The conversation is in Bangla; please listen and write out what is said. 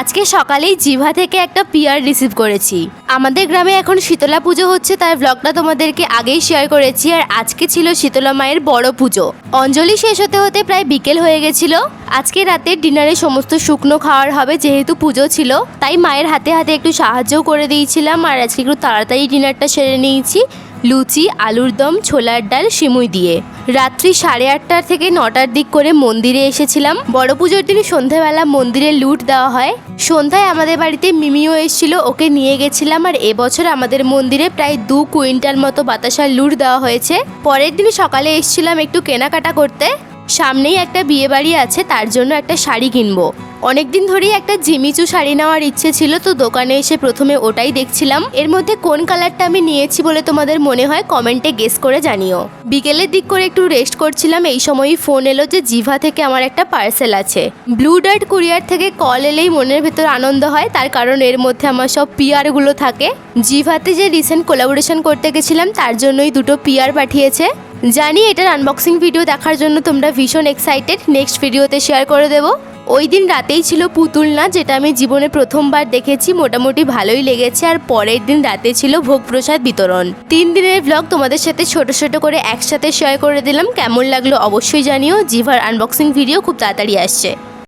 আজকে সকালেই জিভা থেকে একটা পিআর রিসিভ করেছি। আমাদের গ্রামে এখন শীতলা পুজো হচ্ছে, তার ব্লগটা তোমাদেরকে আগেই শেয়ার করেছি। আর আজকে ছিল শীতলা মায়ের বড় পুজো। অঞ্জলি শেষ হতে হতে প্রায় বিকেল হয়ে গেছিল। আজকে রাতে ডিনারে সমস্ত শুকনো খাওয়ার হবে, যেহেতু পুজো ছিল তাই মায়ের হাতে হাতে একটু সাহায্য করে দিয়েছিলাম। আর আজকে একটু তাড়াতাড়ি ডিনারটা সেরে নিয়েছি, লুচি, আলুর দম, ছোলার ডাল, সিমুই দিয়ে। রাত্রি 8:30 থেকে 9টার দিক করে মন্দিরে এসেছিলাম। বড় পুজোর দিন সন্ধ্যাবেলা মন্দিরে লুট দেওয়া হয়। সন্ধ্যায় আমাদের বাড়িতে মিমিও এসেছিল, ওকে নিয়ে গেছিলাম। আর এবছর আমাদের মন্দিরে প্রায় 2 কুইন্টাল মতো বাতাসার লুট দেওয়া হয়েছে। পরের দিন সকালে এসেছিলাম একটু কেনাকাটা করতে। সামনেই একটা বিয়ে বাড়ি আছে, তার জন্য একটা শাড়ি কিনবো। অনেকদিন ধরেই একটা জিমিচু শাড়ি নেওয়ার ইচ্ছে ছিল, তো দোকানে এসে প্রথমে ওটাই দেখছিলাম। এর মধ্যে কোন কালারটা আমি নিয়েছি বলে তোমাদের মনে হয় কমেন্টে গেস করে জানিও। বিকেলের দিক করে একটু রেস্ট করছিলাম, এই সময়ই ফোন এলো যে জিভা থেকে আমার একটা পার্সেল আছে। ব্লু ডার্ট কুরিয়ার থেকে কল এলেই মনের ভেতর আনন্দ হয়, তার কারণ এর মধ্যে আমার সব পিআরগুলো থাকে। জিভাতে যে রিসেন্ট কোলাবোরেশন করতে গেছিলাম তার জন্যই 2টো পিআর পাঠিয়েছে। জানি এটার আনবক্সিং ভিডিও দেখার জন্য তোমরা ভীষণ এক্সাইটেড, নেক্সট ভিডিওতে শেয়ার করে দেবো। ওই দিন রাতেই ছিল পুতুল নাচ, যেটা আমি জীবনে প্রথমবার দেখেছি, মোটামুটি ভালোই লেগেছে। আর পরের দিন রাতে ছিল ভোগ প্রসাদ বিতরণ। 3 দিনের ব্লগ তোমাদের সাথে ছোট ছোট করে একসাথে শেয়ার করে দিলাম। কেমন লাগলো অবশ্যই জানিও। জিভার আনবক্সিং ভিডিও খুব তাড়াতাড়ি আসছে।